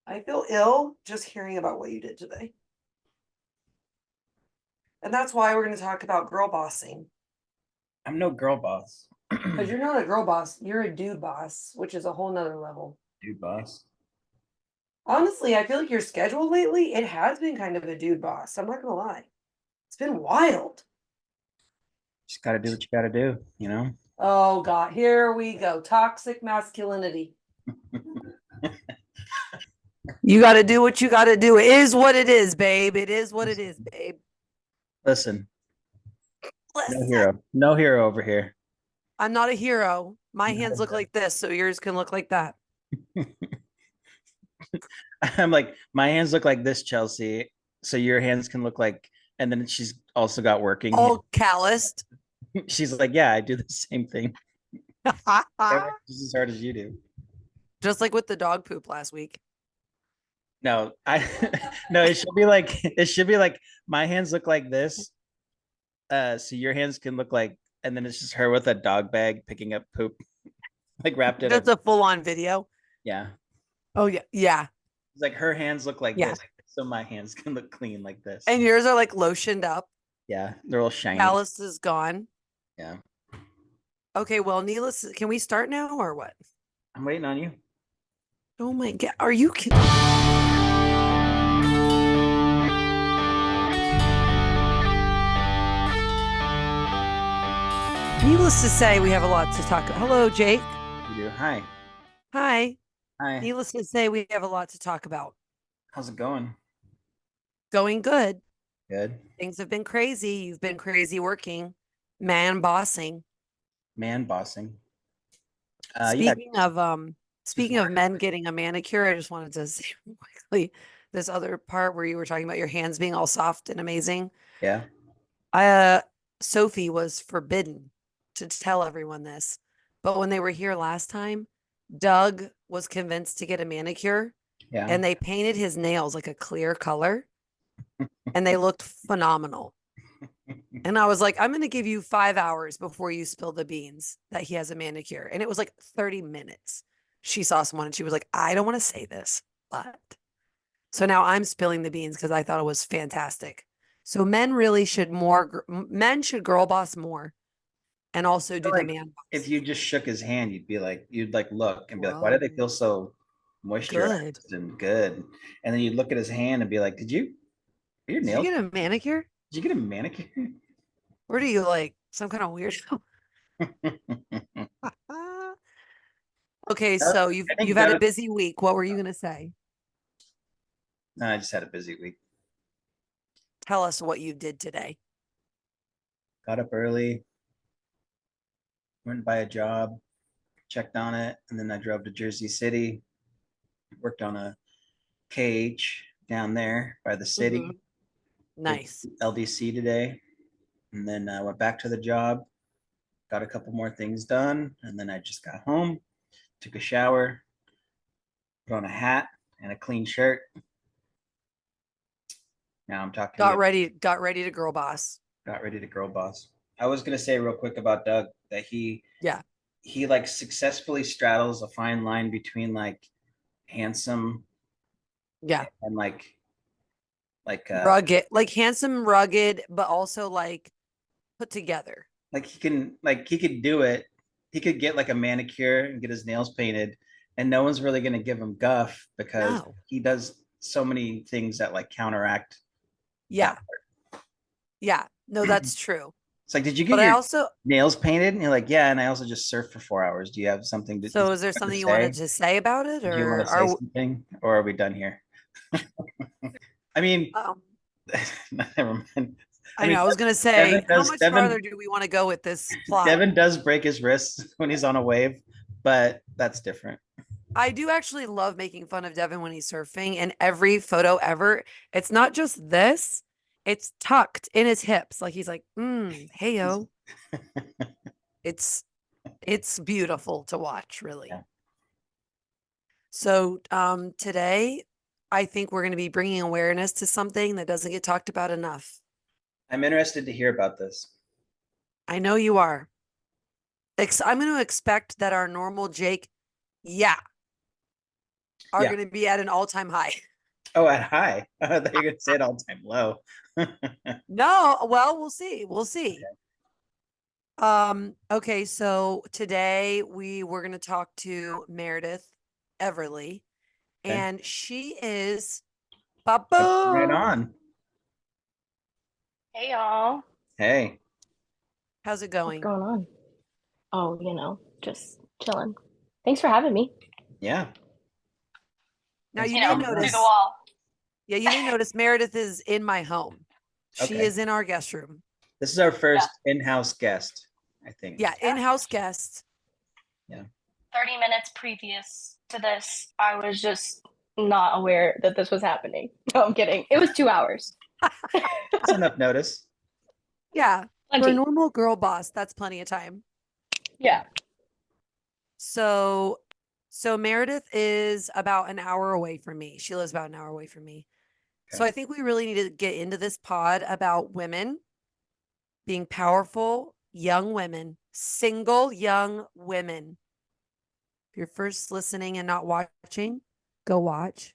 I feel ill just hearing about what you did today. And that's why we're going to talk about girl bossing. I'm no girl boss. Because you're not a girl boss, you're a dude boss, which is a whole nother level. Dude boss. Honestly, I feel like your schedule lately, it has been kind of a dude boss. I'm not going to lie. It's been wild. Just gotta do what you gotta do, you know? Oh, God. Here we go. Toxic masculinity. You got to do what you got to do. It is what it is, babe. It is what it is, babe. Listen, no Listen. hero. No hero over here. I'm not a hero. My hands look like this, so yours can look like that. I'm like, my hands look like this, Chelsea. So your hands can look like, and then she's also got working hands. All calloused. She's like, yeah, I do the same thing. I work just as hard as you do. Just like with the dog poop last week. No, I no, it should be like my hands look like this. So your hands can look like, and then it's just her with a dog bag picking up poop, like wrapped in Just a a full on video. yeah. Oh, yeah. Yeah. It's like her hands look like Yeah. this, so my hands can look clean like this. And yours are like lotioned up. Yeah, they're all shiny. Callus is gone. Yeah, Okay. Well, needless. Can we start now or what? I'm waiting on you. Oh, my God. Are you kidding? Needless to say, we have a lot to talk about. Hello, Jake. You do. Hi. Hi. Hi. Needless to say, we have a lot to talk about. How's it going? Going good. Good. Things have been crazy. You've been crazy working, man bossing. Man bossing. Yeah, Speaking of just speaking of men getting a manicure, I just wanted to say quickly this other part where you were talking about your hands being all soft and amazing. yeah, I Sophie was forbidden to tell everyone this, but when they were here last time, Doug was convinced to get a manicure yeah. and they painted his nails like a clear color and they looked phenomenal. And I was like, I'm going to give you 5 hours before you spill the beans that he has a manicure. And it was like 30 minutes. She saw someone and she was like, I don't want to say this, but so now I'm spilling the beans because I thought it was fantastic. So men really should men should girl boss more and also do the Like man if boss. you just shook his hand, you'd like look and be like, why do they Whoa, feel so good. moisturized and good? And then you'd look at his hand and be like, are your Did you nails? get a manicure? Did you get a manicure? Or do you like some kind of weird? Okay, so you've I you've think had a that busy week. What were you going to say? no, I just had a busy week. Tell us what you did today. Got up early, went by a job, checked on it, and then I drove to Jersey City, worked on a cage down there by the Mm-hmm. city, did Nice. LDC today, and then I went back to the job, got a couple more things done, and then I just got home, took a shower, put on a hat and a clean shirt. Now I'm talking to you. Got ready to girl boss. Got ready to girl boss. I was gonna say real quick about Doug that Yeah. he like successfully straddles a fine line between like handsome Yeah. and like Rugged, like handsome, rugged, but also like put together. like he could do it. He could get like a manicure and get his nails painted, and no one's really gonna give him guff because No. he does so many things that like counteract that. Yeah. Yeah. No, that's true. It's like, did you get But I your also, nails painted? And you're like, yeah, and I also just surfed for 4 hours. Do you have something so is there to something you wanted say? to say about it Do you want or to say are, something, or are we done here? I mean, um, never mind. I I mean, know, I was going to Devin say, how does much Devin farther do we want to go with this plot? Devin does break his wrists when he's on a wave, but that's different. I do actually love making fun of Devin when he's surfing and every photo ever. It's not just this, it's tucked in his hips. Like he's like, hey yo. It's it's beautiful to watch, really. Yeah. So today I think we're going to be bringing awareness to something that doesn't get talked about enough. I'm interested to hear about this. I know you are. I'm going to expect that our normal Jake, yeah, are Yeah. going to be at an all-time high. Oh, at high. I thought you were gonna say it all time low. No, well, we'll see. We'll see. Okay, so today we were going to talk to Meredith Everly, Okay. and she is Right Baboom. on. Hey y'all, Hey. How's it what's going? going on? Oh, just chilling. Thanks for having me. Yeah. Now Thanks you for may coming Through on. the notice, wall. yeah, you may notice Meredith is in my home. She Okay. is in our guest room. This is our Yeah, first in-house guest, I think. Yeah, yeah. in-house guest. Yeah. 30 minutes previous to this, I was just not aware that this was happening. No, I'm kidding. It was 2 hours. That's enough notice. Yeah, for a Plenty. normal girl boss, that's plenty of time. Yeah. So, so Meredith is about an hour away from me. She lives about an hour away from me. So Okay. I think we really need to get into this pod about women being powerful, young women, single young women. If you're first listening and not watching, go watch.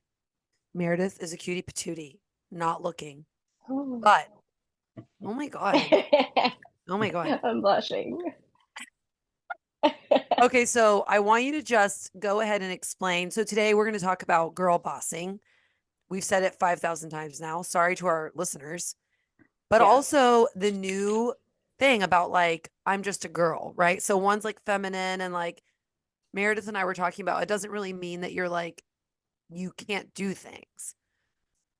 Meredith is a cutie patootie, not looking. Oh. But oh my God. Oh my God. I'm blushing. Okay, so I want you to just go ahead and explain. So today we're going to talk about girl bossing. We've said it 5,000 times now. Sorry to our listeners. But Yeah. also the new thing about like, I'm just a girl, right? So one's like feminine and like Meredith and I were talking about, it doesn't really mean that you're like, you can't do things.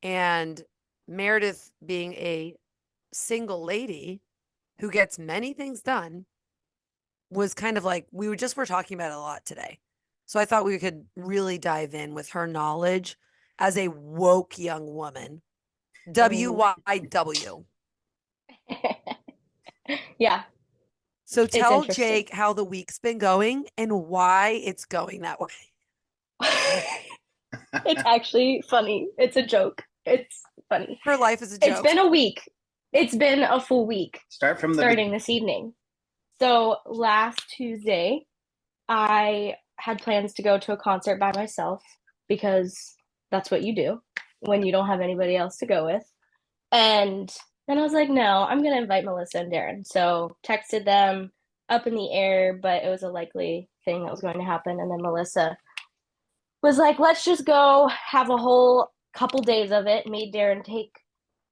And Meredith being a single lady who gets many things done was kind of like, were talking about it a lot today. So I thought we could really dive in with her knowledge as a woke young woman. WYW. Yeah, So it's tell interesting. Jake how the week's been going and why it's going that way. It's actually funny. It's a joke. It's funny. Her life is a It's joke. been a week. It's been a full week Start from the starting beginning. this evening. So last Tuesday, I had plans to go to a concert by myself because that's what you do when you don't have anybody else to go with. And then I was like, no, I'm going to invite Melissa and Darren. So texted them up in the air, but it was a likely thing that was going to happen. And then Melissa was like, let's just go have a whole couple days of it. Made Darren take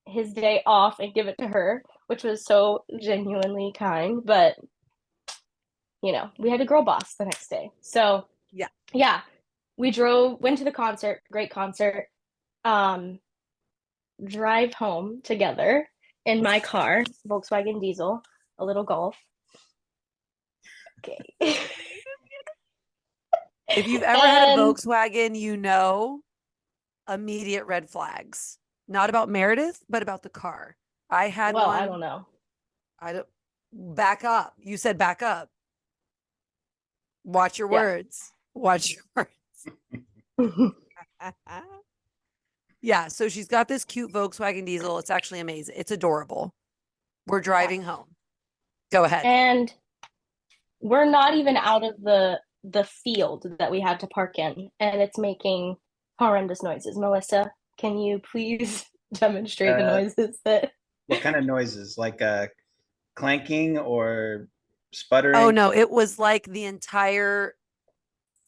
his day off and give it to her, which was so genuinely kind. But we had a girl boss the next day. So Yeah. yeah, went to the concert, great concert. Um, drive home together in my car, Volkswagen diesel, a little Golf. Okay. If you've ever had a And Volkswagen, you know immediate red flags. Not about Meredith, but about the car. I had well, one. I don't know. I don't back up. You said back up. Watch your Yeah. words. Watch your words. Yeah, so she's got this cute Volkswagen diesel. It's actually amazing. It's adorable. We're driving home. Go ahead. And we're not even out of the field that we had to park in, and it's making horrendous noises. Melissa, can you please demonstrate the noises that What kind of noises? Like clanking or Oh sputtering? no, it was like the entire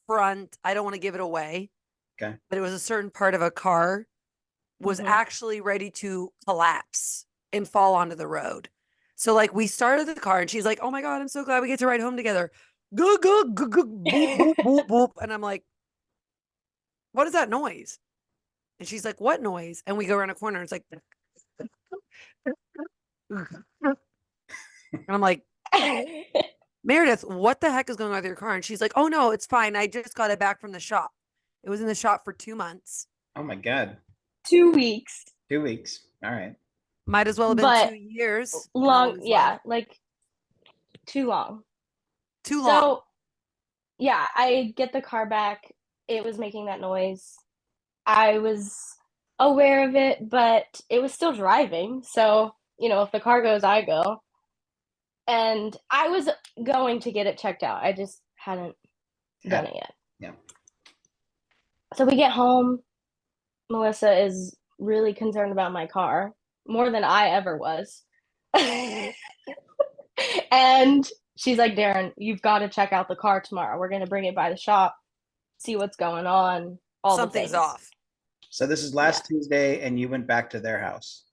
front. I don't want to give it away, Okay. but it was a certain part of a car was Mhm. actually ready to collapse and fall onto the road. So like we started the car and she's like, "Oh my God, I'm so glad we get to ride home together." Go go go go boop boop boop boop, and I'm like, "What is that noise?" And she's like, "What noise?" And we go around a corner. And it's like, and I'm like, Meredith, what the heck is going on with your car? And she's like, "Oh no, it's fine. I just got it back from the shop. It was in the shop for 2 months. Oh my God. 2 weeks, 2 weeks. All right. Might as well have been but 2 years in a long, woman's yeah, life. like too long. Too long. So, yeah, I get the car back. It was making that noise. I was aware of it, but it was still driving. So, if the car goes, I go. And I was going to get it checked out. I just hadn't done it yet. Yeah. So we get home. Melissa is really concerned about my car, more than I ever was. And she's like, Darren, you've got to check out the car tomorrow. We're going to bring it by the shop, see what's going on, all the Something's things. off. So this is last Tuesday, and you went back to their house.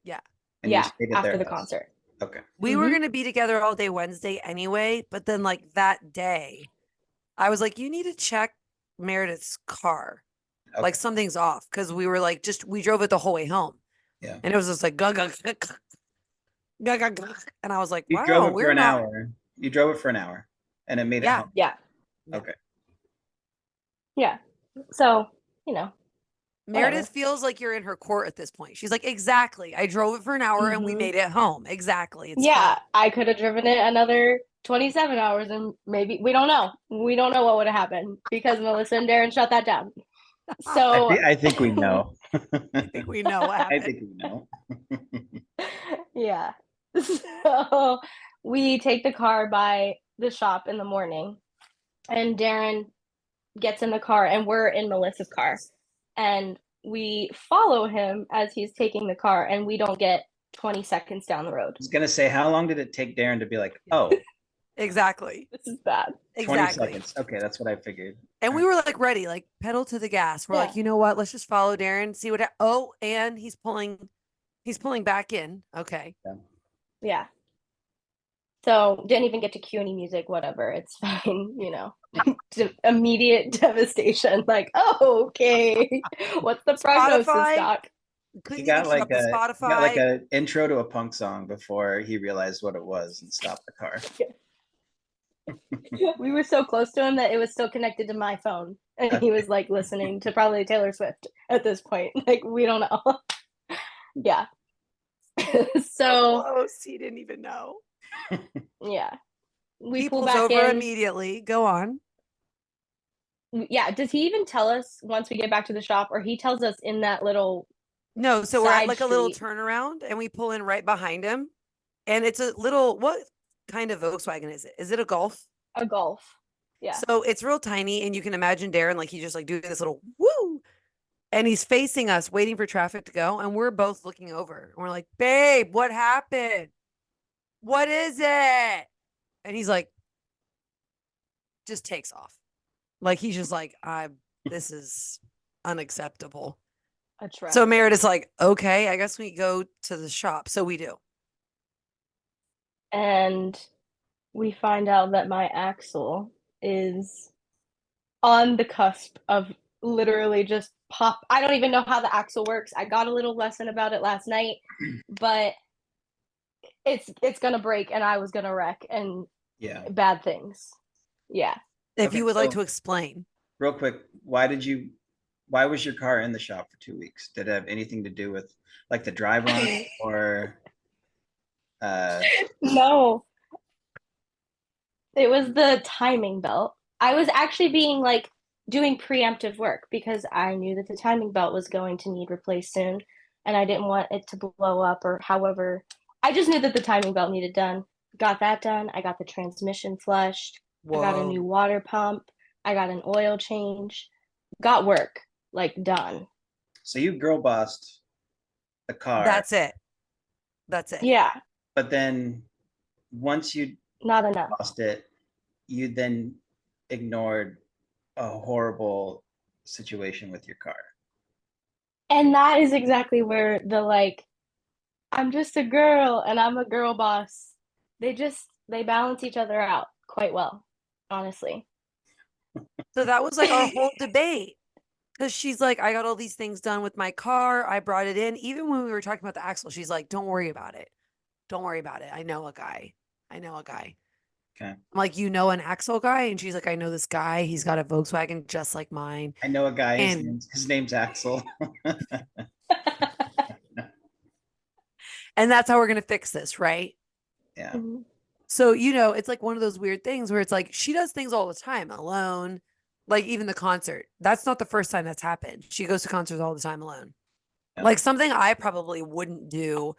Yeah. And you Yeah, stayed at after their the house. concert. Okay. We were Mhm. going to be together all day Wednesday anyway, but then like that day, I was like, you need to check Meredith's car. Okay. Like something's off because we were like, we drove it the whole way home. Yeah. And it was just like, gug, gug, gug, gug, gug, gug. And I was like, You wow, drove it for we're an not. hour. You drove it for an hour, and it made it Yeah. home. Yeah. Yeah. Okay. Yeah. So, you know, Meredith whatever. feels like you're in her court at this point. She's like, exactly. I drove it for an hour and we Mhm. made it home. Exactly. It's Yeah, fine. I could have driven it another 27 hours and maybe we don't know. We don't know what would have happened because Melissa and Darren shut that down. So I think we know. I think we know what I happened. think we know. yeah. So we take the car by the shop in the morning and Darren gets in the car and we're in Melissa's car and we follow him as he's taking the car and we don't get 20 seconds down the road. I was gonna say, how long did it take Darren to be like, oh, Exactly. This is bad. 20 Exactly. seconds? Okay, that's what I figured. And we were like ready, like pedal to the gas. We're like, Yeah. you know what? Let's just follow Darren, see what. Oh, and he's pulling back in. Okay. Yeah. So didn't even get to cue any music, whatever. It's fine, you know. Immediate devastation. Like, oh, okay. What's the prognosis, Spotify. doc? Couldn't He even got keep like up with a he Spotify. got like a intro to a punk song before he realized what it was and stopped the car. We were so close to him that it was still connected to my phone. And he was like listening to probably Taylor Swift at this point. Like, we don't know. Yeah. So close. He didn't even know. yeah. We He pull pulls back over in. immediately. Go on. Yeah. Does he even tell us once we get back to the shop, or he tells us in that little No, so we're at side like a little street? turnaround and we pull in right behind him. And it's a little, what kind of Volkswagen is it? Is it a Golf? A Golf. Yeah. So it's real tiny and you can imagine Darren like he just like doing this little woo. And he's facing us, waiting for traffic to go. And we're both looking over. And we're like, babe, what happened? What is it? And he's like, just takes off. Like he's just like, this is unacceptable. A trap. So Meredith's like, okay, I guess we go to the shop. So we do. And we find out that my axle is on the cusp of literally just pop. I don't even know how the axle works. I got a little lesson about it last night, but it's gonna break and I was gonna wreck and Yeah. bad things. Yeah. If Okay, you would like so- to explain. Real quick, why was your car in the shop for 2 weeks? Did it have anything to do with like the drive on or No. It was the timing belt. I was actually being like doing preemptive work because I knew that the timing belt was going to need replaced soon and I didn't want it to blow up or however. I just knew that the timing belt needed done. Got that done. I got the transmission flushed. I got a new water pump. I got an oil change. Got work like done. so you girl bossed the car. That's it. That's it. Yeah, But then once you not enough. lost it, you then ignored a horrible situation with your car. And that is exactly where the like, I'm just a girl and I'm a girl boss. They balance each other out quite well, honestly. So that was like our whole debate. Because she's like, I got all these things done with my car. I brought it in. Even when we were talking about the axle, she's like, don't worry about it. Don't worry about it. I know a guy. Okay. I'm like, you know an axle guy? And she's like, I know this guy. He's got a Volkswagen just like mine. I know a guy, And- his name's Axel. And that's how we're going to fix this, right? Yeah. Mhm. So, it's like one of those weird things where it's like she does things all the time alone, like even the concert. That's not the first time that's happened. She goes to concerts all the time alone. Yeah. Like something I probably wouldn't do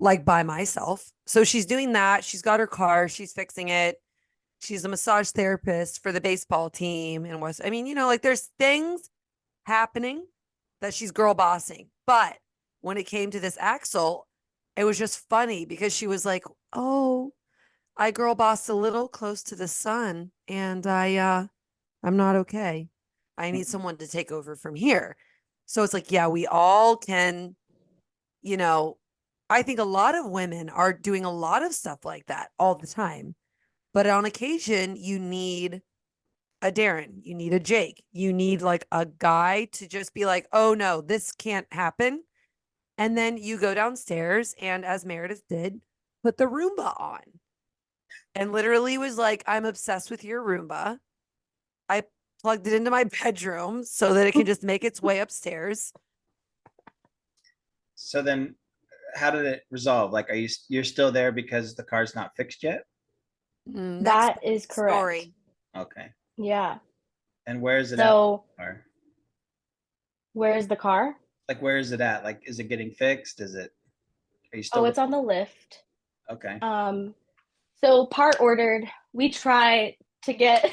like by myself. So she's doing that. She's got her car, she's fixing it. She's a massage therapist for the baseball team and like there's things happening that she's girl bossing. But when it came to this axle, it was just funny because she was like, "Oh, I girl bossed a little close to the sun and I'm not okay. I need someone to take over from here." So it's like, yeah, we all can, you know, I think a lot of women are doing a lot of stuff like that all the time. But on occasion, you need a Darren, you need a Jake, you need like a guy to just be like, "Oh no, this can't happen." And then you go downstairs and, as Meredith did, put the Roomba on and literally was like, "I'm obsessed with your Roomba." I plugged it into my bedroom so that it can just make its way upstairs. So then how did it resolve? Like, you're still there because the car's not fixed yet? Next That is correct. story. Okay. Yeah. And where is it So at? Or, where's the car? like, where is it at? Like, is it getting fixed? Are you still? Oh, it's on the lift. Okay. So part ordered. We try to get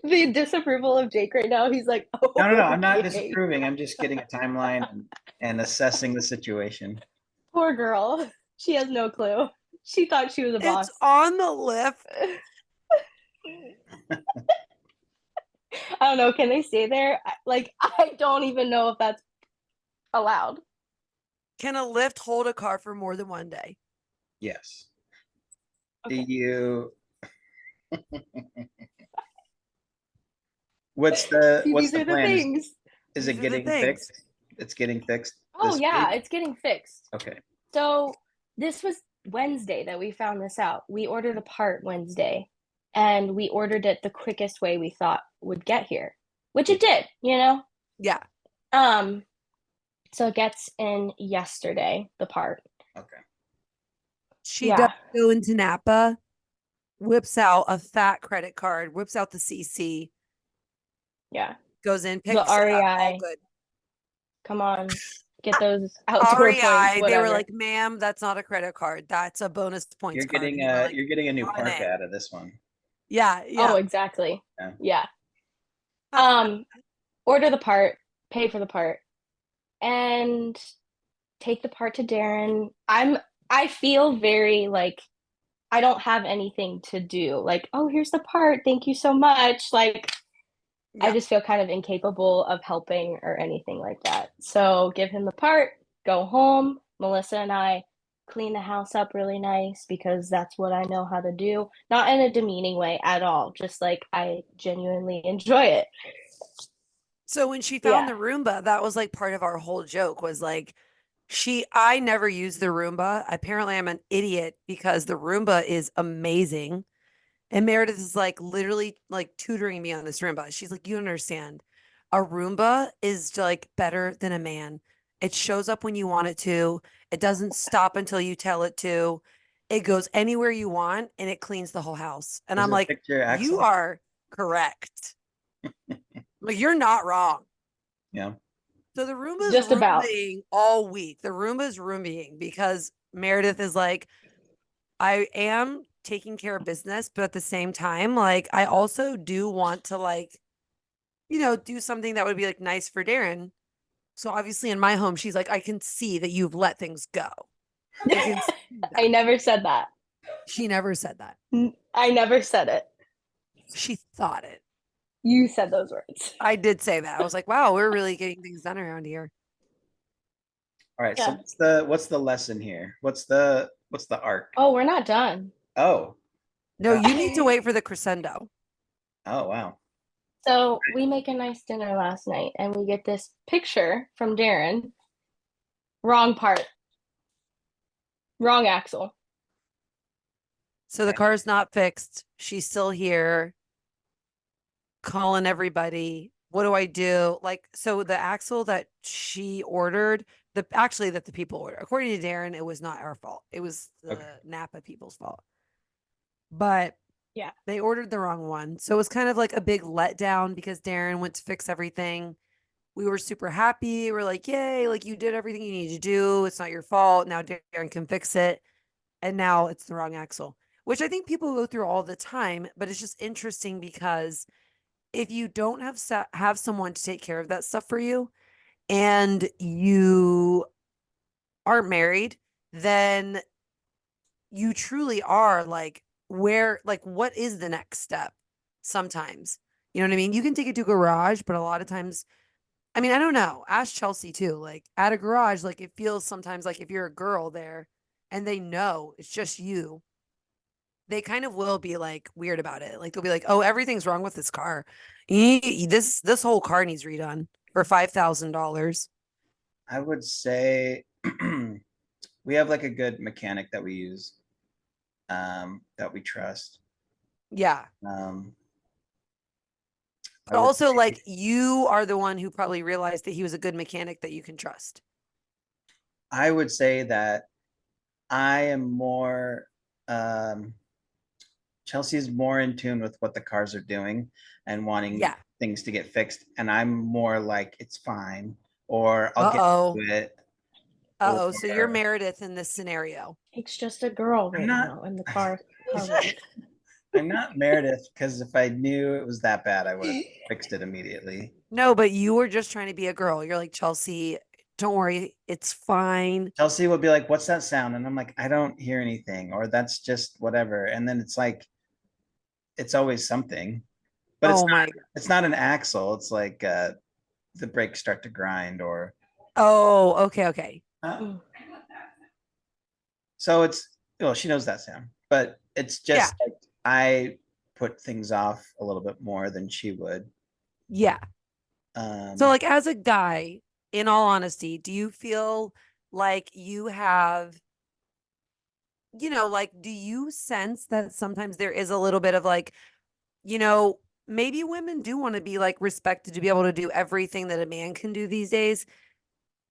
the disapproval of Jake right now. He's like, "Oh, No. I'm not okay." disapproving. I'm just getting a timeline and assessing the situation. Poor girl. She has no clue. She thought she was a boss. It's on the lift. I don't know. Can they stay there? Like, I don't even know if that's allowed. Can a lift hold a car for more than one day? Yes. Okay. Do you? What's the See, these the are the plan? things. Is These it are the getting things. fixed? It's getting fixed. Oh, this yeah, week? it's getting fixed. Okay. So this was Wednesday that we found this out. We ordered a part Wednesday, and we ordered it the quickest way we thought would get here, which it did, you know? Yeah. So it gets in yesterday, the part. Okay. She Yeah. does go into Napa, whips out a fat credit card, whips out the CC, Yeah. goes in, The picks it up, all REI. good. Come on. Get those outdoor points, REI, they were whatever. like, "Ma'am, that's not a credit card. That's a bonus points You're card." getting And you were like, you're getting a new "On parka it." out of this one. Yeah, Oh, yeah. exactly. Yeah. Yeah. Order the part, pay for the part, and take the part to Darren. I feel very like I don't have anything to do. Like, "Oh, here's the part. Thank you so much." Like, I Yeah. just feel kind of incapable of helping or anything like that. So give him the part, go home. Melissa and I clean the house up really nice because that's what I know how to do. Not in a demeaning way at all. Just like I genuinely enjoy it. So when she found Yeah. the Roomba, that was like part of our whole joke was like, I never used the Roomba. Apparently, I'm an idiot because the Roomba is amazing. And Meredith is like literally like tutoring me on this Roomba. She's like, "You don't understand. A Roomba is like better than a man. It shows up when you want it to. It doesn't stop until you tell it to. It goes anywhere you want and it cleans the whole house." And Does I'm it like, fix your "You axle? are correct. Like, you're not wrong." Yeah. So the Roomba's Just about. rooming all week. The Roomba's rooming because Meredith is like, "I am taking care of business, but at the same time, like, I also do want to like, do something that would be like nice for Darren." So obviously in my home, she's like, "I can see that you've let things go." I can see I that. never said that. She never said that. I never said it. She thought it. You said those words. I did say that. I was like, "Wow, we're really getting things done around here." All right. Yeah. So what's the lesson here? What's the arc? Oh, we're not done. Oh. No, you need to wait for the crescendo. Oh, wow. So we make a nice dinner last night and we get this picture from Darren. Wrong part. Wrong axle. So the car's not fixed. She's still here calling everybody. What do I do? Like, so the axle that she ordered, that the people ordered, according to Darren, it was not our fault. It was the Napa people's fault. But Yeah. they ordered the wrong one. So it was kind of like a big letdown because Darren went to fix everything. We were super happy. We're like, "Yay, like you did everything you need to do. It's not your fault. Now Darren can fix it." And now it's the wrong axle, which I think people go through all the time. But it's just interesting because if you don't have someone to take care of that stuff for you, and you aren't married, then you truly are like, where, like, what is the next step? Sometimes, you know what I mean? You can take it to a garage, but a lot of times, I mean, I don't know. Ask Chelsea too. Like at a garage, like it feels sometimes like if you're a girl there and they know it's just you, they kind of will be like weird about it. Like they'll be like, "Oh, everything's wrong with this car. This whole car needs redone for $5,000." I would say we have like a good mechanic that we use, that we trust. Yeah. Um, I But would also, say like, you are the one who probably realized that he was a good mechanic that you can trust. I would say that I am more, um, Chelsea's more in tune with what the cars are doing and wanting Yeah. things to get fixed, and I'm more like it's fine, or I'll get Uh-oh. to it, Uh-oh. So you're or Meredith in this scenario. It's just a girl I'm right not. now in the car world. I'm not Meredith, because if I knew it was that bad, I would have fixed it immediately. No, but you were just trying to be a girl. You're like, Chelsea, don't worry, it's fine. Chelsea would be like, "What's that sound?" And I'm like, "I don't hear anything," or "That's just whatever." And then it's like, it's always something, but Oh my. it's not an axle. It's like the brakes start to grind, or Oh, okay, okay. Mm. so it's, well, she knows that sound, but it's Yeah. just like I put things off a little bit more than she would. Yeah. So Um, like as a guy, in all honesty, do you feel like you have, like, do you sense that sometimes there is a little bit of like, you know, maybe women do want to be like respected to be able to do everything that a man can do these days?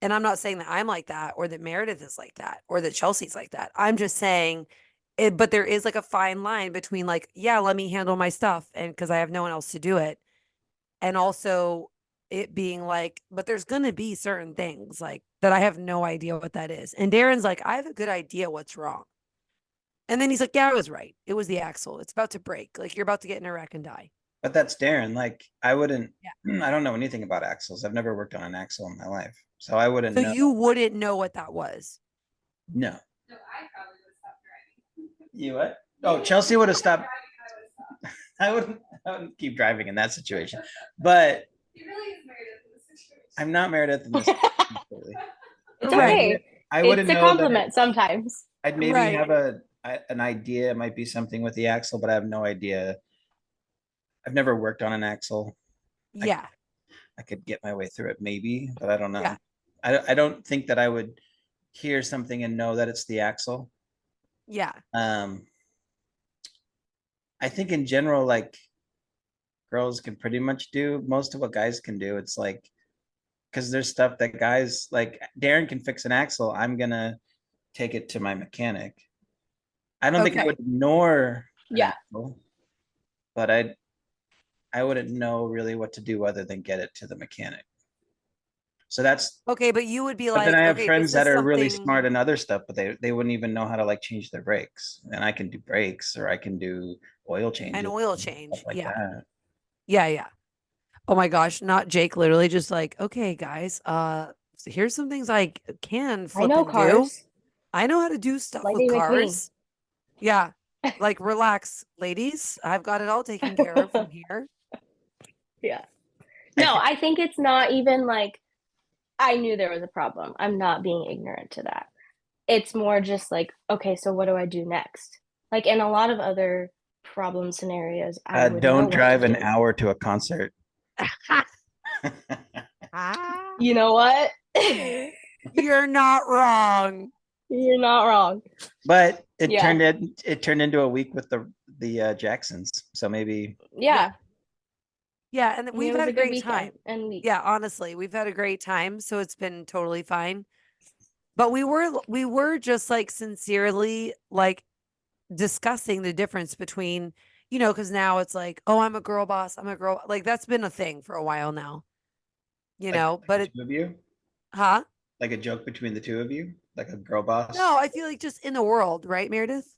And I'm not saying that I'm like that or that Meredith is like that or that Chelsea's like that. I'm just saying it, but there is like a fine line between like, yeah, let me handle my stuff and because I have no one else to do it. And also it being like, but there's going to be certain things like that I have no idea what that is. And Darren's like, I have a good idea what's wrong. And then he's like, yeah, I was right. It was the axle. It's about to break. Like you're about to get in a wreck and die. but that's Darren. Like I wouldn't. Yeah. I don't know anything about axles. I've never worked on an axle in my life, so I wouldn't So know. you wouldn't know what that was. No. You what? Oh, Chelsea would have stopped. I wouldn't. I wouldn't keep driving in that situation. But I'm not Meredith in this. It's Right. okay. I It's wouldn't a know compliment sometimes. I'd maybe Right. have an idea. It might be something with the axle, but I have no idea. I've never worked on an axle. I Yeah. I could get my way through it, maybe, but I don't know. Yeah. I don't think that I would hear something and know that it's the axle. Yeah. I think in general, like girls can pretty much do most of what guys can do. It's like, because there's stuff that guys like Darren can fix an axle. I'm gonna take it to my mechanic. I don't think I Okay. would ignore an Yeah. axle, but I wouldn't know really what to do other than get it to the mechanic. So that's, Okay, but you would be but then like, I have okay, friends this that is are really something. smart in other stuff, but they wouldn't even know how to like change their brakes. And I can do brakes, or I can do oil An changes, oil stuff change. like Yeah. that. Yeah, yeah. Oh my gosh, not Jake literally just like, okay, guys, so here's some things I can I flip know and do. cars. I know how to do stuff with Lightning McQueen. cars. Yeah. Like relax, ladies. I've got it all taken care of from here. Yeah. I No, think I think it's not even like I knew there was a problem. I'm not being ignorant to that. It's more just like, okay, so what do I do next? Like in a lot of other problem scenarios, I would know don't what to drive an do. hour to a concert. Ah, You know what? you're not wrong. You're not wrong. But Yeah. it turned into a week with the Jacksons. So maybe Yeah. Yeah. Yeah, and And it we've was had a a good great weekend time. and week. Yeah, honestly, we've had a great time, so it's been totally fine. But we were just like sincerely like discussing the difference between, because now it's like, oh, I'm a girl boss. I'm a girl. Like that's been a thing for a while now, like but the it, two of you, huh? like a joke between the two of you, like a girl boss. No, I feel like just in the world, right, Meredith?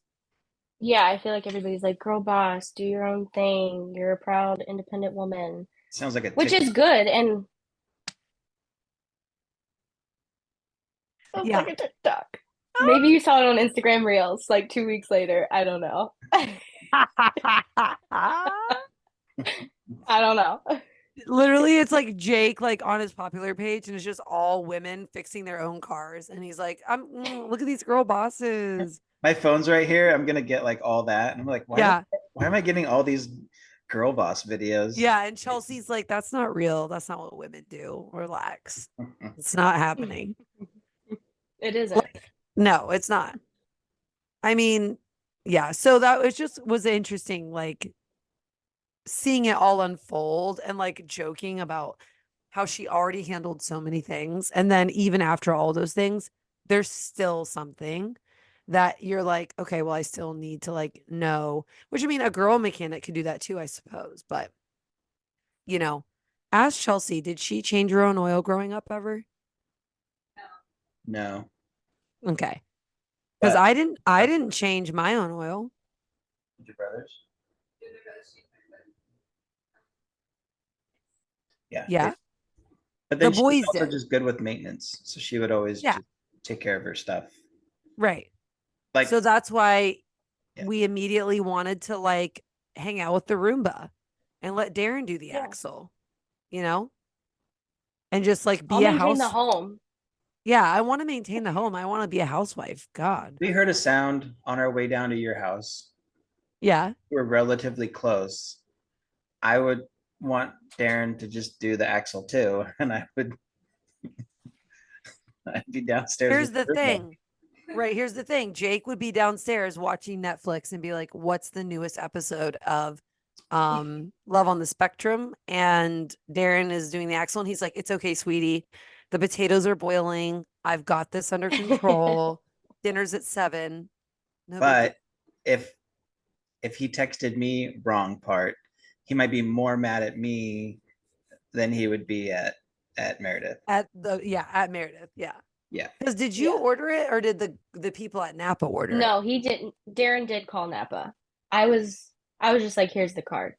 Yeah, I feel like everybody's like, girl boss, do your own thing. You're a proud, independent woman, Sounds like a which is TikTok. good. And sounds like Yeah. a TikTok. Maybe you saw it on Instagram Reels like 2 weeks later. I don't know. I don't know. Literally, it's like Jake, like on his popular page, and it's just all women fixing their own cars. And he's like, look at these girl bosses. My phone's right here. I'm gonna get like all that. And I'm like, Yeah. why am I getting all these girl boss videos? Yeah. And Chelsea's like, that's not real. That's not what women do. Relax. It's not happening. It isn't. Like, no, it's not. I mean, yeah. So that was interesting, like seeing it all unfold and like joking about how she already handled so many things. And then even after all those things, there's still something that you're like, okay, well, I still need to like know, which I mean, a girl mechanic could do that too, I suppose. But, you know, ask Chelsea, did she change her own oil growing up ever? No, Okay. Because but I didn't change my own oil. your brothers. Yeah. Yeah. But The then she was boys also did. just good with maintenance. So she would always Yeah. just take care of her stuff. Right. Like, So that's why yeah. we immediately wanted to like hang out with the Roomba and let Darren do the Yeah. axle, you know, and just like I'll be a maintain the house. home. Yeah, I want to maintain the home. I want to be a housewife. God. We heard a sound on our way down to your house. Yeah. We're relatively close. I would want Darren to just do the axle too, and I'd be downstairs with Here's the Roomba. thing. Right. Here's the thing. Jake would be downstairs watching Netflix and be like, what's the newest episode of Love on the Spectrum? And Darren is doing the axle and he's like, it's okay, sweetie. The potatoes are boiling. I've got this under control. Dinner's at 7. No big deal. But if he texted me wrong part, he might be more mad at me than he would be at Meredith. At Meredith. Yeah. Yeah. Because did you Yeah. order it or did the people at Napa order it? No, he didn't. Darren did call Napa. I was just like, here's the card.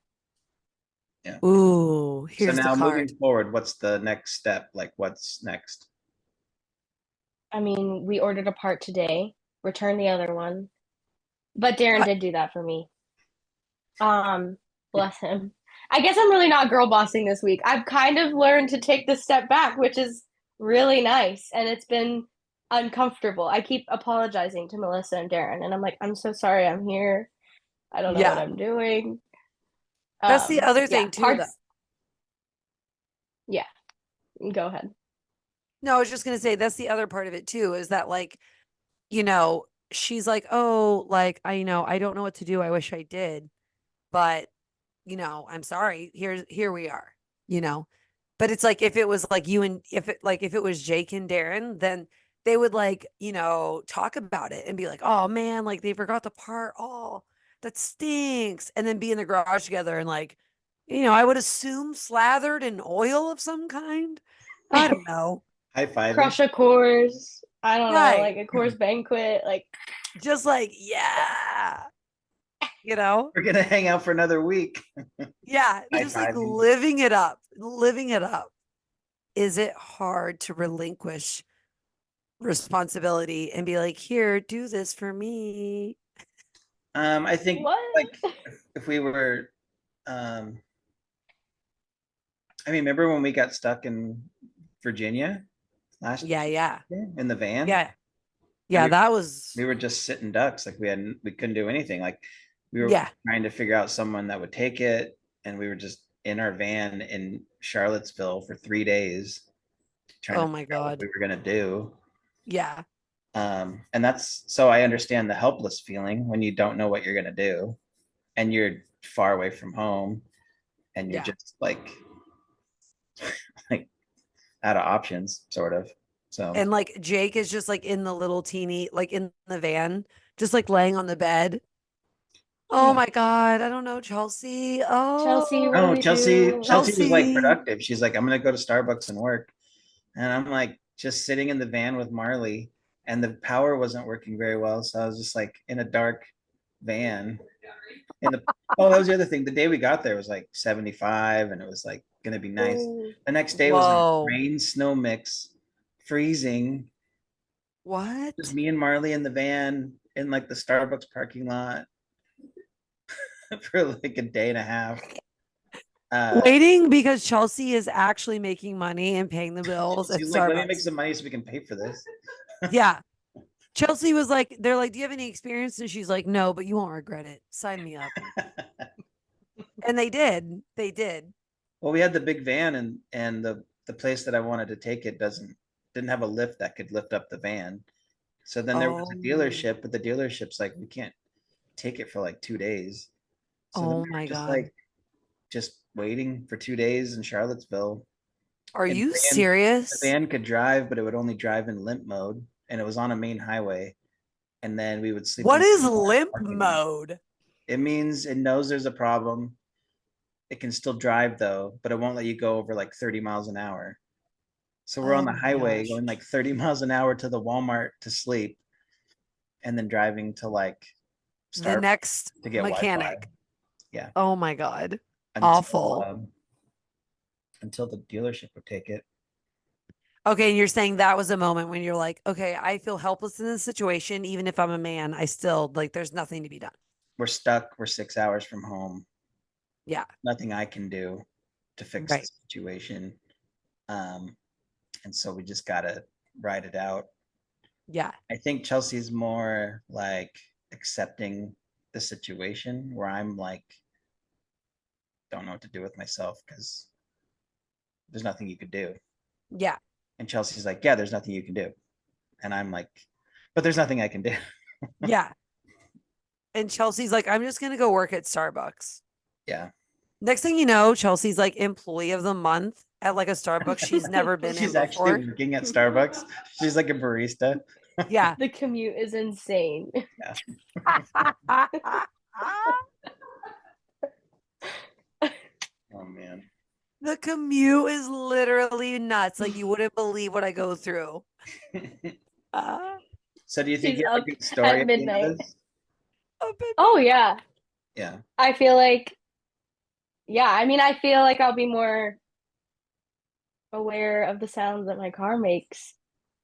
Yeah. Ooh, So here's the now card. moving forward, what's the next step? Like what's next? I mean, we ordered a part today, returned the other one, but Darren What? did do that for me. Bless him. I guess I'm really not girl bossing this week. I've kind of learned to take the step back, which is really nice, and it's been uncomfortable. I keep apologizing to Melissa and Darren, and I'm like, I'm so sorry I'm here. I don't know what Yeah. I'm doing. That's the other Yeah, thing too, though. parts. Yeah, go ahead. No, I was just gonna say that's the other part of it too, is that like, you know, she's like, oh, like I don't know what to do. I wish I did, but I'm sorry. Here we are, you know. But it's like if it was like you and if it was Jake and Darren, then they would like, talk about it and be like, oh man, like they forgot the part. Oh, that stinks. And then be in the garage together and like, I would assume slathered in oil of some kind. I don't know. High fiving. Crush a course. I don't know, Right. like a course banquet. Like, Just like, yeah, you know? We're gonna hang out for another week. Yeah, High just like fiving. living it up, living it up. Is it hard to relinquish responsibility and be like, here, do this for me? I think what? like if we were I mean, remember when we got stuck in Virginia last Yeah, yeah, year in the van? yeah, And yeah. That was, we were just sitting ducks, like we couldn't do anything. Like we were yeah. trying to figure out someone that would take it, and we were just in our van in Charlottesville for 3 days trying to Oh my figure out what we God. were gonna do. Yeah, And that's so I understand the helpless feeling when you don't know what you're gonna do and you're far away from home and you're yeah. just like out of options, sort of. So And like Jake is just like in the little teeny, like in the van, just like laying on the bed. Oh yeah. my God. I don't know, Chelsea. Chelsea, what do Oh, Oh, we Chelsea, do? Chelsea was like Chelsea. productive. She's like, I'm gonna go to Starbucks and work. And I'm like just sitting in the van with Marley, and the power wasn't working very well. So I was just like in a dark van. And that was the other thing. The day we got there was like 75 and it was like gonna be nice. Ooh. The next day was like Whoa. rain, snow mix, freezing. Just What? me and Marley in the van in like the Starbucks parking lot for like a day and a half. Waiting because Chelsea is actually making money and paying the bills at She's like, let me make Starbucks. some money so we can pay for this. Yeah. Chelsea was like, they're like, do you have any experience? And she's like, no, but you won't regret it. Sign me up. And they did. They did. Well, we had the big van and the place that I wanted to take it didn't have a lift that could lift up the van. So then there was a Oh, dealership, but the dealership's like, we can't take it for like 2 days. So then oh we were my just God. like just waiting for 2 days in Charlottesville. Are And you the serious? van could drive, but it would only drive in limp mode, and it was on a main highway. And then we would sleep in What the is car limp parking lot. mode? It means it knows there's a problem. It can still drive though, but it won't let you go over like 30 miles an hour. So we're on Oh the my highway gosh. going like 30 miles an hour to the Walmart to sleep, and then driving to like The Starbucks next to get Wi-Fi. mechanic. Yeah, Oh my God. until Awful. until the dealership would take it. Okay. And you're saying that was a moment when you're like, okay, I feel helpless in this situation. Even if I'm a man, I still like, there's nothing to be done. We're stuck. We're 6 hours from home. Yeah. Nothing I can do to fix the Right. situation. Um, and so we just gotta ride it out. Yeah. I think Chelsea's more like accepting the situation where I'm like, don't know what to do with myself because there's nothing you could do. Yeah. And Chelsea's like, yeah, there's nothing you can do. And I'm like, but there's nothing I can do. Yeah. And Chelsea's like, I'm just going to go work at Starbucks. Yeah. Next thing you know, Chelsea's like employee of the month at like a Starbucks she's never been in She's actually before. working at Starbucks. She's like a barista. Yeah. The commute is insane. Yeah. Oh man. The commute is literally nuts. Like you wouldn't believe what I go through. Uh, So do you think She's you have a up good story at at the end of midnight. this? oh, baby. Oh yeah. Yeah. I feel like I mean I feel like I'll be more aware of the sounds that my car makes.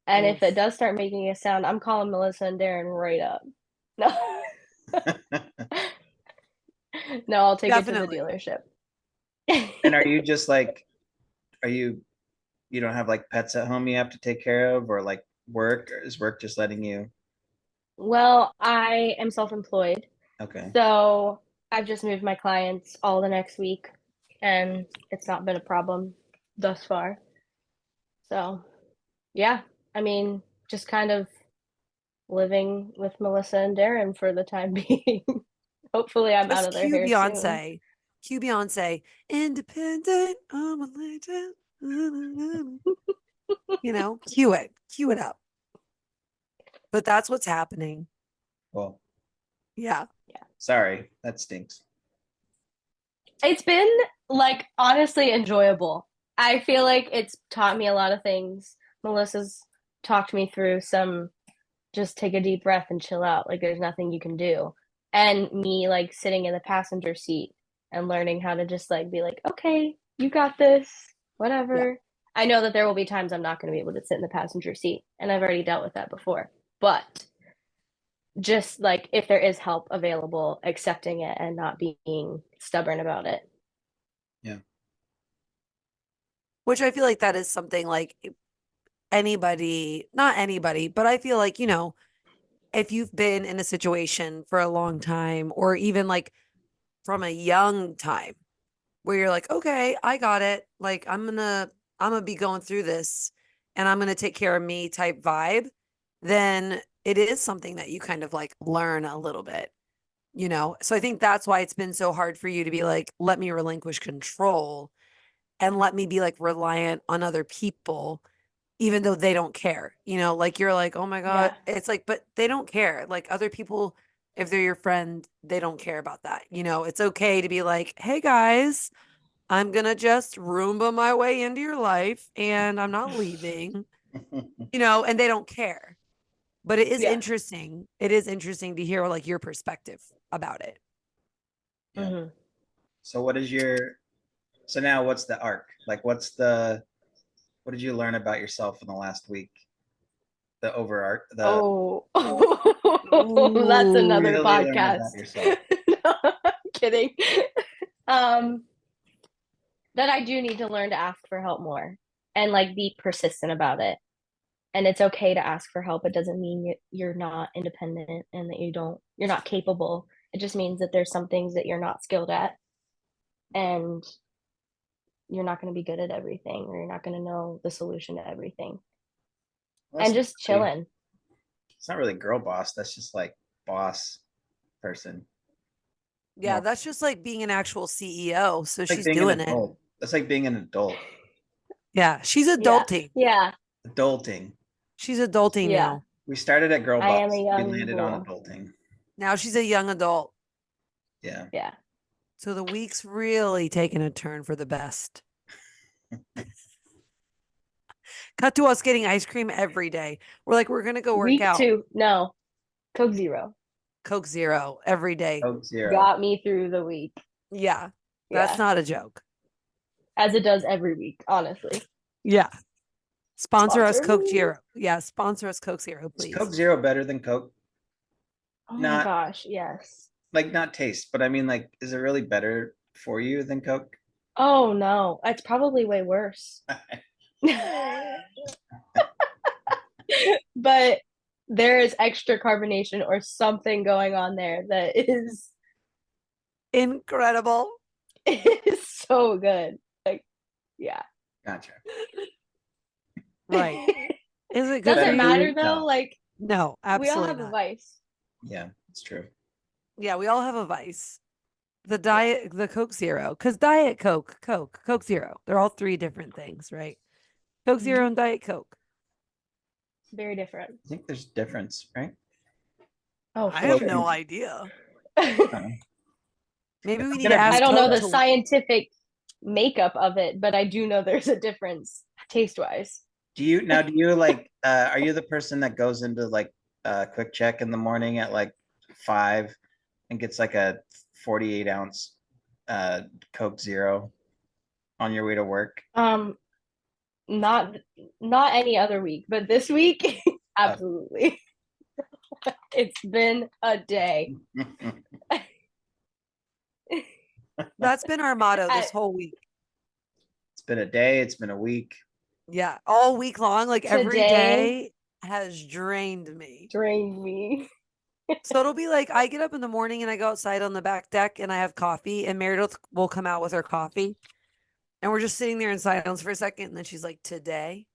And if it Oof. does start making a sound, I'm calling Melissa and Darren right up. No. No, I'll take it to the Definitely. dealership. And are you just like, are you don't have like pets at home you have to take care of or like work, or is work just letting you? Well, I am self-employed, Okay. so I've just moved my clients all the next week, and it's not been a problem thus far. So, yeah, I mean, just kind of living with Melissa and Darren for the time being. Hopefully, I'm out Just of their cue hair soon. Beyonce. Cue Beyonce. Independent. I'm a legend. You know, cue it. Cue it up. But that's what's happening. Well, Yeah. sorry, that stinks. It's been like honestly enjoyable. I feel like it's taught me a lot of things. Melissa's talked me through some just take a deep breath and chill out. Like there's nothing you can do. And me like sitting in the passenger seat and learning how to just like be like, okay, you got this, Yeah. whatever. I know that there will be times I'm not going to be able to sit in the passenger seat, and I've already dealt with that before. But just like if there is help available, accepting it and not being stubborn about it. Yeah. Which I feel like that is something like anybody, not anybody, but I feel like, if you've been in a situation for a long time or even like from a young time where you're like, okay, I got it. Like I'm gonna be going through this and I'm gonna take care of me type vibe, then it is something that you kind of like learn a little bit. So I think that's why it's been so hard for you to be like, let me relinquish control and let me be like reliant on other people even though they don't care. Like you're like, oh my God. Yeah. It's like, but they don't care. Like other people, if they're your friend, they don't care about that. It's okay to be like, hey guys, I'm gonna just Roomba my way into your life and I'm not leaving, and they don't care. But it is Yeah. interesting. It is interesting to hear like your perspective about it. Yeah. Mhm. So what is so now what's the arc? Like what did you learn about yourself in the last week? The over arc, Oh, that's Ooh. another really learn podcast. about yourself. No, I'm kidding. Um, that I do need to learn to ask for help more and like be persistent about it. And it's okay to ask for help. It doesn't mean you're not independent and that you're not capable. It just means that there's some things that you're not skilled at and you're not going to be good at everything or you're not going to know the solution to everything. Well, And just chilling. It's not really girl boss. That's just like boss person. Yeah, More that's just like being an actual CEO. So like she's being an doing it. adult. That's like being an adult. Yeah, she's Yeah. adulting. Yeah. Adulting. She's adulting Yeah. now. We started at girl I am boss. a We young landed on bull. adulting. Now she's a young adult. Yeah. Yeah. So the week's really taken a turn for the best. Cut to us getting ice cream every day. We're like, we're going to go work Week out. 2. No. Coke Zero. Coke Zero every day. Coke Zero. Got me through the week. Yeah, that's Yeah. not a joke. As it does every week, honestly. Yeah. Sponsor us Sponsor Coke me. Zero. Yeah, sponsor us Coke Zero, Is please. Coke Zero better than Coke? Oh my Not gosh, yes. like not taste, but I mean like, is it really better for you than Coke? Oh no, it's probably way worse. But there is extra carbonation or something going on there that is Incredible. is so good. Like, yeah. Gotcha. Right. Is it good Does for it you? matter though? No. Like No, we all absolutely have a not. vice. Yeah, it's true. Yeah, we all have a vice. The Coke Zero, because Diet Coke, Coke Zero, they're all three different things, right? Coke Zero and Diet Coke. Very different. I think there's a difference, right? Oh, I for have sure. no idea. Uh, Maybe we I'm need gonna to ask I don't know Coke the to- scientific makeup of it, but I do know there's a difference taste wise. do you like are you the person that goes into like quick check in the morning at like 5 and gets like a 48 ounce Coke Zero on your way to work? Not any other week, but this week, absolutely. It's been a day. That's been our motto this At- whole week. It's been a day, it's been a week. Yeah, all week long, like every Today- day has drained me. Drained me. So it'll be like I get up in the morning and I go outside on the back deck and I have coffee, and Meredith will come out with her coffee. And we're just sitting there in silence for a second. And then she's like, today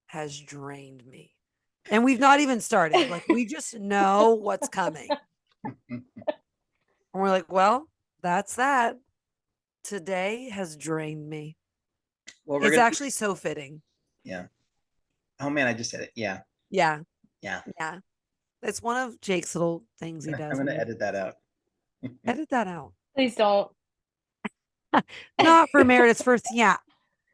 has drained me. And we've not even started. Like, we just know what's coming. And we're like, well, that's that. Today has drained me. Well, we're It's gonna actually so fitting. yeah. Oh man, I just said it. Yeah. Yeah. Yeah. Yeah. It's one of Jake's little things he does. I'm gonna when he- edit that out. Edit that out. Please don't. Not for Meredith's first. Yeah.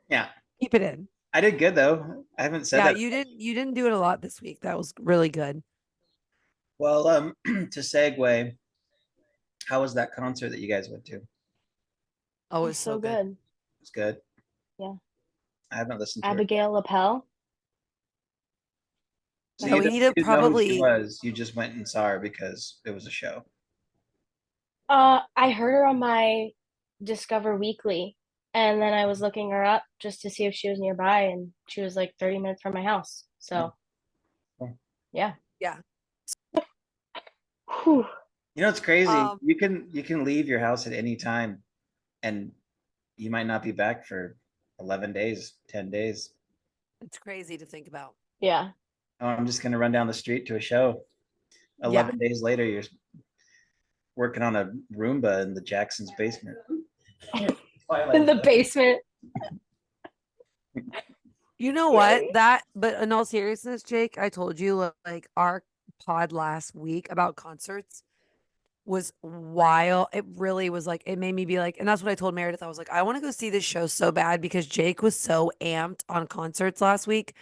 Yeah. Keep it in. I did good though. I haven't said Yeah, that. you didn't do it a lot this week. That was really good. Well, to segue, how was that concert that you guys went to? It Oh, It it's so good. good. was good. Yeah. I haven't listened to it. Abigail Lapel. So Yeah, you we don't- need to you didn't know who she probably- was. You just went and saw her because it was a show. I heard her on my Discover Weekly, and then I was looking her up just to see if she was nearby, and she was like 30 minutes from my house. So, Oh. yeah. Yeah. Whew. You know, it's crazy. Um, You can leave your house at any time and you might not be back for 11 days, 10 days. It's crazy to think about. Yeah. Oh, I'm just gonna run down the street to a show. 11 days later, you're working on a Roomba in the Jackson's basement. In the basement. You know what? Really? But in all seriousness, Jake, I told you like our pod last week about concerts was wild. It really was like, it made me be like, and that's what I told Meredith. I was like, I want to go see this show so bad because Jake was so amped on concerts last week.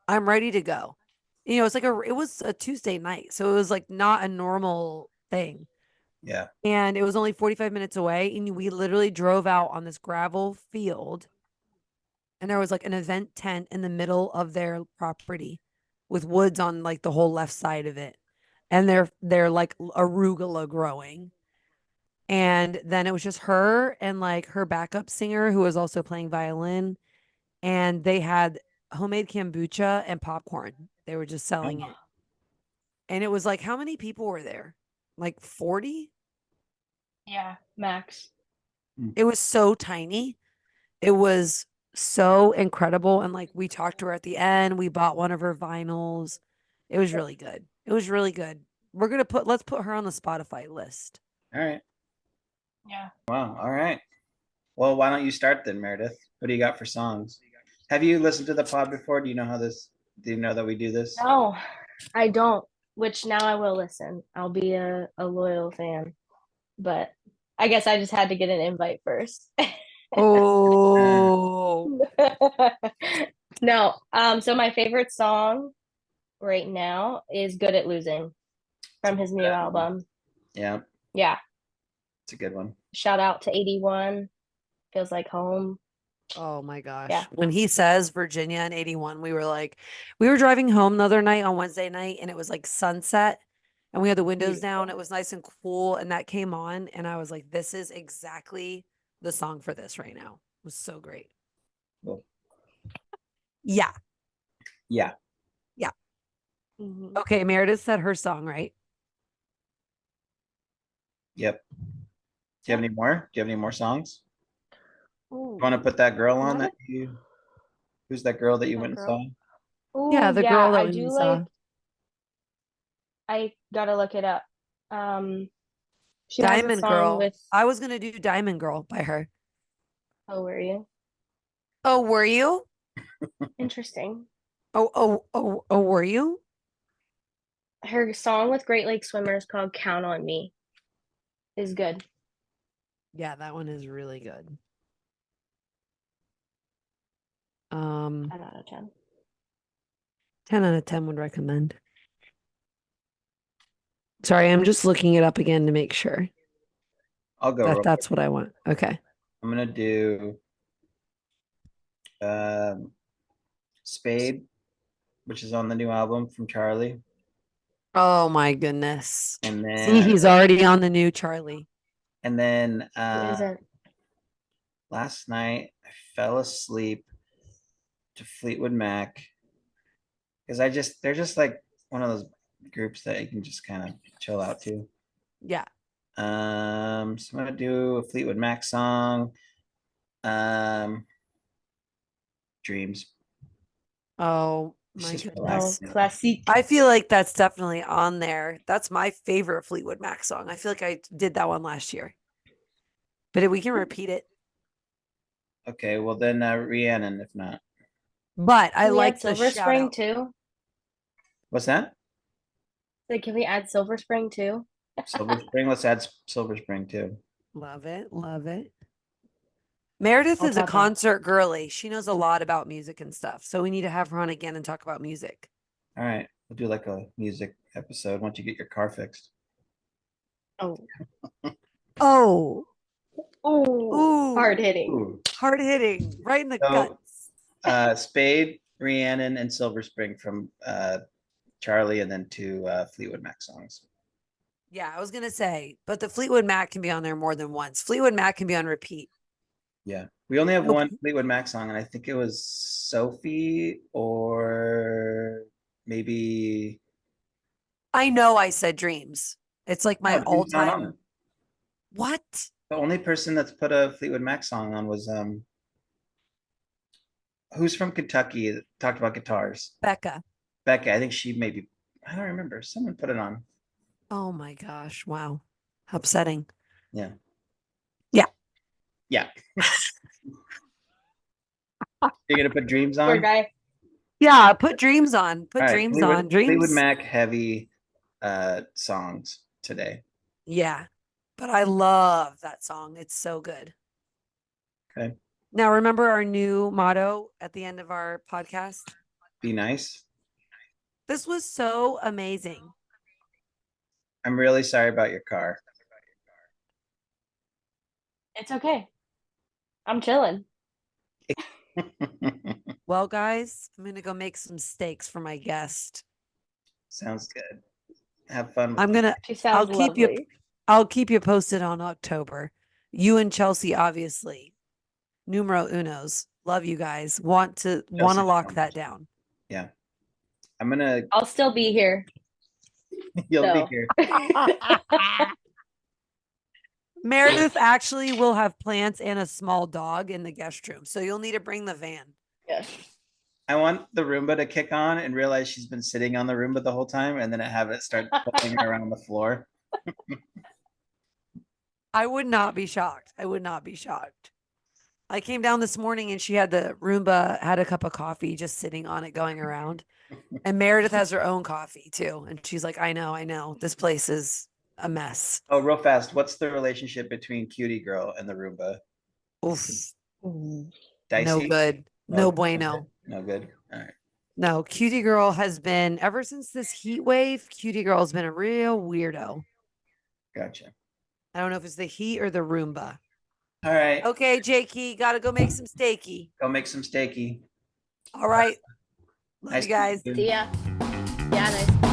I'm ready to go. You know, it was a Tuesday night. So it was like not a normal thing. Yeah. And it was only 45 minutes away. And we literally drove out on this gravel field. And there was like an event tent in the middle of their property with woods on like the whole left side of it. And they're like arugula growing. And then it was just her and like her backup singer who was also playing violin. And they had homemade kombucha and popcorn. They were just selling it. And it was like, how many people were there? Like 40? Yeah, max. It was so tiny. It was so incredible. And like we talked to her at the end. We bought one of her vinyls. It was really good. It was really good. Let's put her on the Spotify list. All right. Yeah. Wow. All right. Well, why don't you start then, Meredith? What do you got for songs? Have you listened to the pod before? Do you know that we do this? No, I don't. Which now I will listen. I'll be a loyal fan. But I guess I just had to get an invite first. Oh, No. So my favorite song right now is Good at Losing from his new album. Yeah, Yeah. it's a good one. Shout out to 81. Feels like home. oh my gosh. Yeah. When he says Virginia and 81, we were driving home the other night on Wednesday night and it was like sunset and we had the windows down. It was nice and cool. And that came on. And I was like, this is exactly the song for this right now. It was so great. Cool. Yeah. Yeah. Mhm. Okay. Meredith said her song, right? Yep. Do you have any more? Do you have any more songs? Ooh, You want to put that girl on What? who's that girl that you That went and girl? saw? Ooh, Yeah. The yeah, girl that I we do saw. like. I gotta look it up. She has a Diamond song Girl. with. I was going to do Diamond Girl by her. Oh, were you? Oh, were you? Interesting. Oh, were you? Her song with Great Lake Swimmers called "Count on Me" is good. Yeah. That one is really good. 10 out of 10. 10 out of 10 would recommend. Sorry, I'm just looking it up again to make sure I'll go that real that's quick. what I want. Okay. I'm gonna do um, Spade, which is on the new album from Charlie, Oh my goodness. and See, then he's already on the new Charlie. and then Who isn't? last night I fell asleep to Fleetwood Mac because they're just like one of those groups that you can just kind of chill out to. Yeah. So I'm gonna do a Fleetwood Mac song. Um, Dreams. Oh It's my just goodness. Oh, relaxing. classique. I feel like that's definitely on there. That's my favorite Fleetwood Mac song. I feel like I did that one last year. But we can repeat it. Okay, well then Rhiannon, if not. But I Can we add like the Silver shout Spring out. too? What's that? Like, can we add Silver Spring too? Silver Spring. Let's add Silver Spring too. Love it. Love it. Meredith I'll is a tap in. concert girly. She knows a lot about music and stuff. So we need to have her on again and talk about music. All right, we'll do like a music episode once you get your car fixed. Oh, Oh, ooh, hard ooh, hitting. Ooh. hard hitting, right in the So, guts. Spade, Rhiannon, and Silver Spring from Charlie, and then two Fleetwood Mac songs. Yeah, I was gonna say, but the Fleetwood Mac can be on there more than once. Fleetwood Mac can be on repeat. Yeah, we only have Nope. one Fleetwood Mac song, and I think it was Sophie or maybe I know I said Dreams. It's like my no, Dream's not on it. all-time. What? The only person that's put a Fleetwood Mac song on was who's from Kentucky that talked about guitars. Becca. Becca, I think she maybe I don't remember. Someone put it on. Oh my gosh. Wow. Upsetting. Yeah. Yeah. Yeah. You're gonna put Dreams Poor on? guy. Yeah, put Dreams on. Put All right, Dreams on. Fleetwood Dreams. Mac heavy songs today. Yeah. But I love that song. It's so good. Okay. Now remember our new motto at the end of our podcast? Be nice. This was so amazing. I'm really sorry about your car. It's okay. I'm chilling. Well, guys, I'm gonna go make some steaks for my guest. Sounds good. Have fun with I'm it. gonna. She sounds lovely. I'll keep you posted on October. You and Chelsea, obviously, numero unos. Love you guys. Want to Chelsea lock Jones. that down. Yeah. I'm gonna I'll still be here. you'll be though. here. Meredith actually will have plants and a small dog in the guest room, so you'll need to bring the van. Yes. I want the Roomba to kick on and realize she's been sitting on the Roomba the whole time, and then have it start floating around the floor. I would not be shocked. I would not be shocked. I came down this morning and she had the Roomba, had a cup of coffee just sitting on it going around. And Meredith has her own coffee too. And she's like, I know. This place is a mess. Oh, real fast. What's the relationship between Cutie Girl and the Roomba? Oof. Dicey? No good. No bueno. No good. All right. No, Cutie Girl has been, ever since this heat wave, Cutie Girl has been a real weirdo. Gotcha. I don't know if it's the heat or the Roomba. All right. Okay, Jakey, gotta go make some steaky. Go make some steaky. All right. Love Nice you guys. to meet See ya. Yeah, nice.